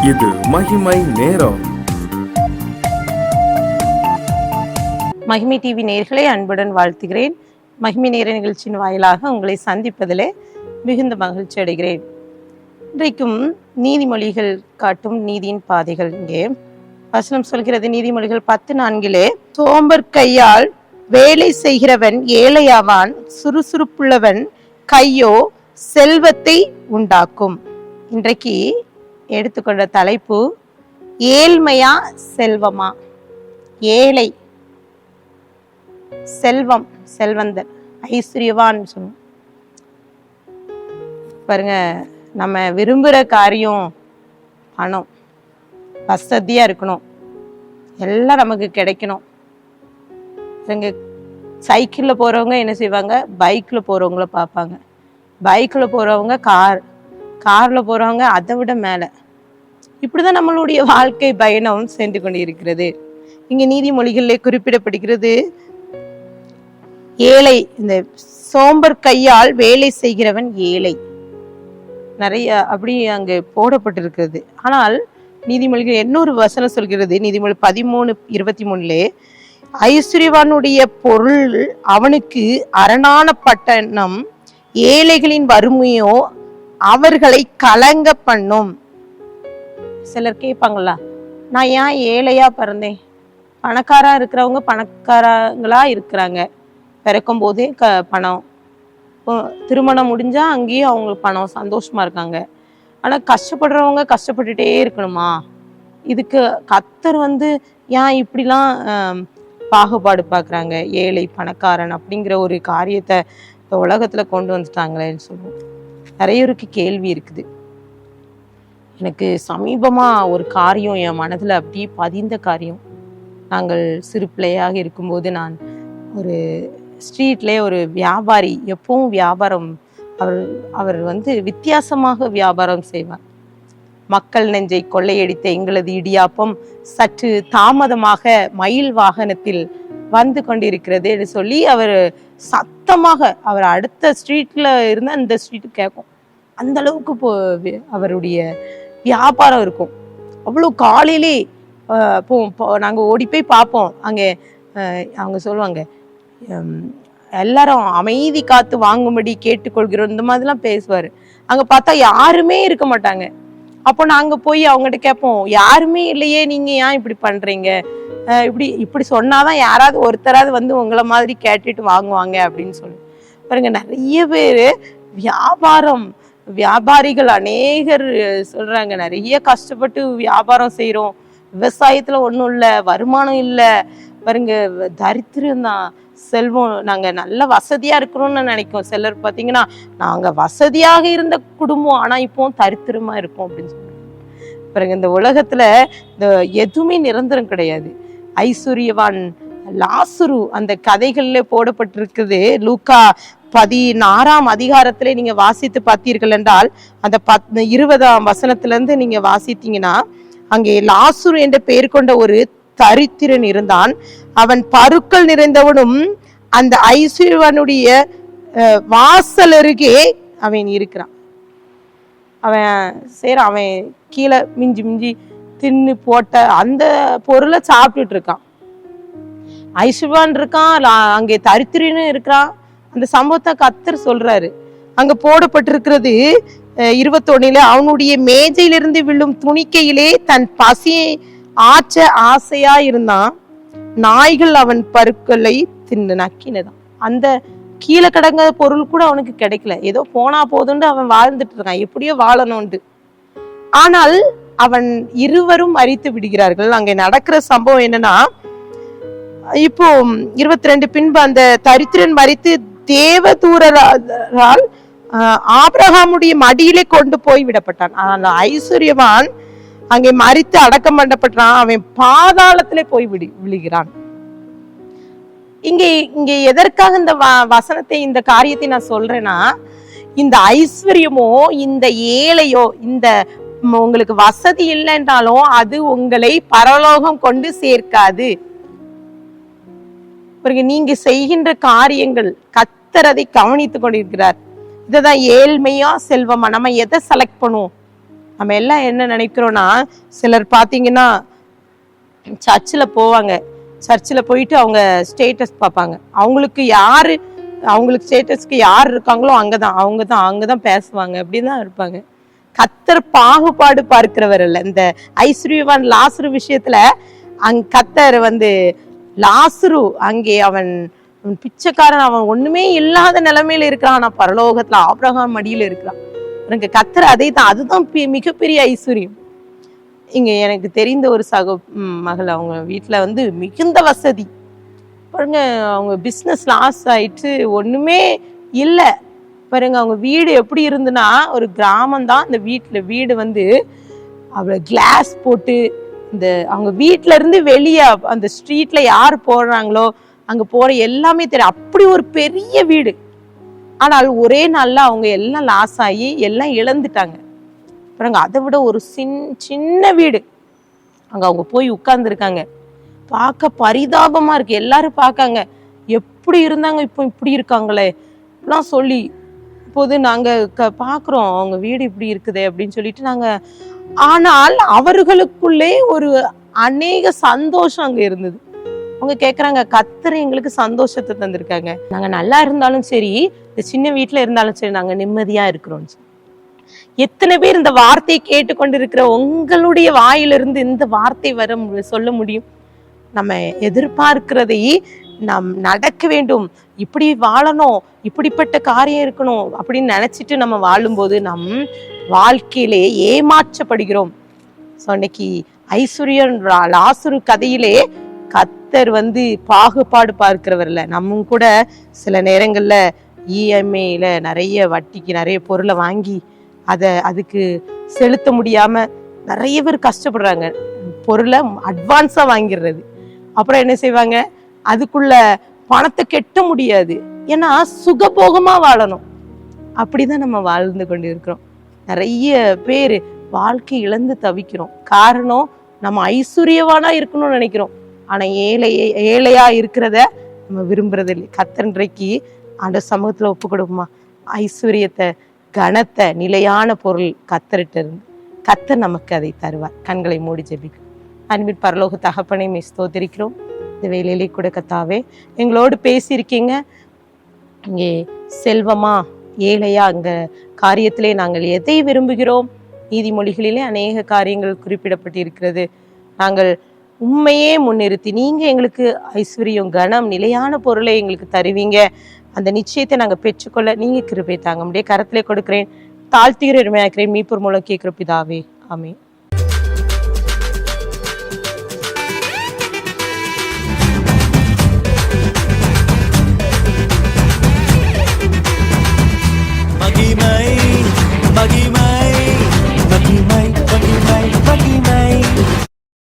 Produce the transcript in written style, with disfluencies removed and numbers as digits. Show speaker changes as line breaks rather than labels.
இது மகிமை நேரம்.
மகிமை டிவி நேயர்களை அன்புடன் வாழ்த்துகிறேன். மகிமை நேர நிகழ்ச்சியின் வாயிலாக உங்களை சந்திப்பதிலே மிகுந்த மகிழ்ச்சி அடைகிறேன். இன்றைக்கும் நீதிமொழிகள் காட்டும் நீதியின் பாதைகள். இங்கே வசனம் சொல்கிறது, நீதிமொழிகள் 10:4, சோம்பர் கையால் வேலை செய்கிறவன் ஏழையாவான், சுறுசுறுப்புள்ளவன் கையோ செல்வத்தை உண்டாக்கும். இன்றைக்கு எடுத்துக்கொண்ட தலைப்பு, ஏழ்மையா செல்வமா? ஏழை, செல்வம், செல்வந்தர், ஐஸ்வர்யவான் சொல்லுவோம் பாருங்க. நம்ம விரும்புகிற காரியம் பணம், வசதியா இருக்கணும், எல்லாம் நமக்கு கிடைக்கணும். சைக்கிளில் போறவங்க என்ன செய்வாங்க? பைக்கில் போறவங்கள பார்ப்பாங்க. பைக்கில் போறவங்க காரில் போறவங்க அதை விட மேலே. இப்படிதான் நம்மளுடைய வாழ்க்கை பயணம் சென்று கொண்டு இருக்கிறது. இங்க நீதிமொழிகளிலே குறிப்பிடப்படுகிறது, ஏழை, இந்த சோம்பர் கையால் வேலை செய்கிறவன் ஏழை. நிறைய அப்படி அங்கு போடப்பட்டிருக்கிறது. ஆனால் நீதிமொழிகள் இன்னொரு வசனம் சொல்கிறது, நீதிமொழி 13:23, ஐஸ்வர்யவானுடைய பொருள் அவனுக்கு அரணான பட்டணம், ஏழைகளின் வறுமையோ அவர்களை கலங்க பண்ணும். சிலர் கேட்பாங்களா, நான் ஏன் ஏழையா பிறந்தேன்? பணக்காரா இருக்கிறவங்க பணக்காரங்களா இருக்கிறாங்க, பிறக்கும் போதே பணம், திருமணம் முடிஞ்சா அங்கேயும் அவங்களுக்கு பணம், சந்தோஷமா இருக்காங்க. ஆனா கஷ்டப்படுறவங்க கஷ்டப்பட்டுட்டே இருக்கணுமா? இதுக்கு கர்த்தர் ஏன் இப்படிலாம் பாகுபாடு பார்க்குறாங்க? ஏழை பணக்காரன் அப்படிங்கிற ஒரு காரியத்தை இந்த உலகத்துல கொண்டு வந்துட்டாங்களேன்னு சொல்லுவோம். நிறையருக்கு கேள்வி இருக்குது. எனக்கு சமீபமா ஒரு காரியம் என் மனதுல அப்படியே பதிந்த காரியம். நாங்கள் சிறு பிள்ளையாக இருக்கும்போது, நான் ஒரு ஸ்ட்ரீட்ல ஒரு வியாபாரி, எப்பவும் வியாபாரம், அவர் வித்தியாசமாக வியாபாரம் செய்வார். மக்கள் நெஞ்சை கொள்ளையடித்த எங்களது இடியாப்பம் சற்று தாமதமாக மயில் வாகனத்தில் வந்து கொண்டிருக்கிறது என்று சொல்லி அவர் சத்தமாக, அவர் அடுத்த ஸ்ட்ரீட்ல இருந்து அந்த ஸ்ட்ரீட் கேட்கும். அந்த அளவுக்கு அவருடைய வியாபாரம் இருக்கும். அவ்வளோ காலையிலே நாங்கள் ஓடி போய் பார்ப்போம். அங்கே அவங்க சொல்லுவாங்க, எல்லாரும் அமைதி காத்து வாங்கும்படி கேட்டுக்கொள்கிறோம், இந்த மாதிரிலாம் பேசுவார். அங்கே பார்த்தா யாருமே இருக்க மாட்டாங்க. அப்போ நாங்கள் போய் அவங்ககிட்ட கேட்போம், யாருமே இல்லையே, நீங்கள் ஏன் இப்படி பண்ணுறீங்க? இப்படி சொன்னாதான் யாராவது ஒருத்தராவது உங்களை மாதிரி கேட்டுட்டு வாங்குவாங்க அப்படின்னு சொல்லி பாருங்க. நிறைய பேர் வியாபாரிகள் அநேகர் சொல்றாங்க, நிறைய கஷ்டப்பட்டு வியாபாரம் செய்யறோம், விவசாயத்துல ஒன்றும் இல்லை, வருமானம் இல்லை பாருங்க, தரித்திரம் தான், செல்வம், நாங்க நல்ல வசதியா இருக்கிறோம்னு நினைக்கும். சிலர் பார்த்தீங்கன்னா, நாங்க வசதியாக இருந்த குடும்பம், ஆனா இப்போ தரித்திரமா இருப்போம் அப்படின்னு சொல்லுவாங்க பாருங்க. இந்த உலகத்துல இந்த எதுவுமே நிரந்தரம் கிடையாது. ஐஸ்வர்யவான் லாசரு அந்த கதைகள்ல போடப்பட்டிருக்குது. லூக்கா 16 நீங்க வாசித்து பார்த்தீர்கள் என்றால், அந்த 20ஆம் வசனத்திலிருந்து நீங்க வாசித்தீங்கன்னா, அங்கே லாசரு என்ற பெயர் கொண்ட ஒரு தரித்திரன் இருந்தான். அவன் பருக்கள் நிறைந்தவனும் அந்த ஐஸ்வர்யவனுடைய வாசல் அருகே அவன் இருக்கிறான். அவன் கீழே மிஞ்சி தின்னு போட்ட அந்த பொருளை சாப்பிட்டுட்டு இருக்கான். ஐஸ்வர்யவான் இருக்கான், அங்கே தரித்திரன்னு இருக்கிறான். அந்த சம்பவத்தை கர்த்தர் சொல்றாரு. அங்க போடப்பட்டிருக்கிறது 21, அவனுடைய மேஜையிலிருந்து விழும் துணிக்கையிலே தன் பசியை ஆற்ற ஆசையா இருந்தான், நாய்கள் அவன் பருக்களை தின்னு நக்கினதான். அந்த கீழே கிடங்க பொருள் கூட அவனுக்கு கிடைக்கல, ஏதோ போனா போதுன்னு அவன் வாழ்ந்துட்டு இருக்கான், எப்படியோ வாழணும்ட்டு. ஆனால் அவன் இருவரும் மரித்து விடுகிறார்கள். அங்கே நடக்கிற சம்பவம் என்னன்னா, இப்போ 22 பின்பு அந்த தரித்திரன் மரித்து தேவதூதரால் ஆபிரகாமுடைய மடியிலே கொண்டு போய் விடப்பட்டான். ஆனால் ஐஸ்வர்யவான் அங்கே மரித்து அடக்கம் பண்ணப்பட்டான், அவன் பாதாளத்திலே போய் விழுகிறான். இங்கே எதற்காக இந்த வசனத்தை, இந்த காரியத்தை நான் சொல்றேன்னா, இந்த ஐஸ்வர்யமோ இந்த ஏழையோ, இந்த உங்களுக்கு வசதி இல்லைன்றாலும் அது உங்களை பரலோகம் கொண்டு சேர்க்காது. நீங்க செய்கின்ற காரியங்கள் கர்த்தர் அதை கவனித்துக் கொண்டிருக்கிறார். இதுதான் ஏழ்மையா செல்வமா? நம்ம எதை செலக்ட் பண்ணுவோம்? நம்ம எல்லாம் என்ன நினைக்கிறோம்னா, சிலர் பார்த்தீங்கன்னா சர்ச்சில் போவாங்க, சர்ச்சில் போயிட்டு அவங்க ஸ்டேட்டஸ் பார்ப்பாங்க. அவங்களுக்கு ஸ்டேட்டஸ்க்கு யார் இருக்காங்களோ அங்கதான் பேசுவாங்க, அப்படிதான் இருப்பாங்க. கர்த்தர் பாகுபாடு பார்க்கிறவர் அல்ல. இந்த ஐஸ்வர்யவான் லாசரு விஷயத்துல கர்த்தர் லாசரு அங்கே அவன் பிச்சைக்காரன், அவன் ஒண்ணுமே இல்லாத நிலைமையில இருக்கிறான். ஆனா பரலோகத்துல ஆபிரகாம் மடியில இருக்கிறான். எனக்கு கர்த்தர் அதுதான் மிகப்பெரிய ஐஸ்வர்யம். இங்க எனக்கு தெரிந்த ஒரு மகள், அவங்க வீட்டுல மிகுந்த வசதி பாருங்க. அவங்க பிசினஸ் லாஸ் ஆயிட்டு ஒண்ணுமே இல்லை பாருங்க. அவங்க வீடு எப்படி இருந்துன்னா, ஒரு கிராமம் தான். இந்த வீடு அவ்வளவு கிளாஸ் போட்டு, அவங்க வீட்டுல இருந்து வெளியே அந்த ஸ்ட்ரீட்ல யார் போடுறாங்களோ அங்க போற எல்லாமே தெரியும். அப்படி ஒரு பெரிய வீடு. ஆனால் ஒரே நாள்ல அவங்க எல்லாம் லாஸ் ஆகி எல்லாம் இழந்துட்டாங்க பாருங்க. அதை விட ஒரு சின்ன வீடு. அவங்க போய் உட்கார்ந்துருக்காங்க. பார்க்க பரிதாபமா இருக்கு. எல்லாரும் பார்க்காங்க, எப்படி இருந்தாங்க இப்போ இப்படி இருக்காங்களே எல்லாம் சொல்லி. இப்போது நாங்க பாக்குறோம் அவங்க வீடு இப்படி இருக்குதே அப்படின்னு சொல்லிட்டு நாங்க. ஆனால் அவர்களுக்குள்ளே ஒரு அநேக சந்தோஷம் அங்க இருந்தது. அவங்க கேக்குறாங்க, கர்த்தர் எங்களுக்கு சந்தோஷத்தை தந்திருக்காங்க. நாங்க நல்லா இருந்தாலும் சரி, இந்த சின்ன வீட்டுல இருந்தாலும் சரி, நாங்க நிம்மதியா இருக்கிறோம். எத்தனை பேர் இந்த வார்த்தையை கேட்டுக்கொண்டு இருக்கிற உங்களுடைய வாயிலிருந்து இந்த வார்த்தை சொல்ல முடியும்? நம்ம எதிர்பார்க்கிறதை நாம் நடக்க வேண்டும், இப்படி வாழணும், இப்படிப்பட்ட காரியம் இருக்கணும் அப்படின்னு நினைச்சிட்டு நம்ம வாழும்போது நம் வாழ்க்கையிலே ஏமாற்றப்படுகிறோம். இன்னைக்கு ஐஸ்வர்யன் லாசரு கதையிலே கர்த்தர் பாகுபாடு பார்க்கிறவர்ல. நம்ம கூட சில நேரங்கள்ல இஎம்ஐல நிறைய வட்டிக்கு நிறைய பொருளை வாங்கி அதுக்கு செலுத்த முடியாம நிறைய பேர் கஷ்டப்படுறாங்க. பொருளை அட்வான்ஸா வாங்கிடுறது. அப்புறம் என்ன செய்வாங்க, அதுக்குள்ள பணத்தை கெட்ட முடியாது, ஏன்னா சுகபோகமா வாழணும். அப்படிதான் நம்ம வாழ்ந்து கொண்டு இருக்கிறோம். நிறைய பேர் வாழ்க்கை இழந்து தவிக்கிறோம். காரணம், நம்ம ஐஸ்வர்யவானா இருக்கணும்னு நினைக்கிறோம், ஆனா ஏழையா இருக்கிறத நம்ம விரும்புறதில்லை. கர்த்தன்றைக்கு அந்த சமூகத்துல ஒப்பு கொடுக்குமா? ஐஸ்வர்யத்தை, கனத்தை, நிலையான பொருள் கர்த்தர்கிட்ட இருந்து கர்த்தர் நமக்கு அதை தருவார். கண்களை மூடி ஜெபிக்கும். அன்பின் பரலோக தகப்பனை ஸ்தோத்திரிக்கிறோம். இந்த வேலையிலே கூட கர்த்தாவே எங்களோடு பேசியிருக்கீங்க. இங்கே செல்வமா ஏழையா அங்க காரியத்திலே நாங்கள் எதை விரும்புகிறோம்? நீதிமொழிகளிலே அநேக காரியங்கள் குறிப்பிடப்பட்டிருக்கிறது. நாங்கள் உண்மையே முன்னிறுத்தி நீங்க எங்களுக்கு ஐஸ்வர்யம், கனம், நிலையான பொருளை எங்களுக்கு தருவீங்க. அந்த நிச்சயத்தை நாங்கள் பெற்றுக்கொள்ள நீங்க கிருபை தாங்க. நம்முடைய கரத்திலே கொடுக்கிறேன், தாழ்த்துகிற எருமையாக்கிறேன், மீட்பர் மூலம் கேட்கிற பிதாவே, ஆமென்.
மகிமை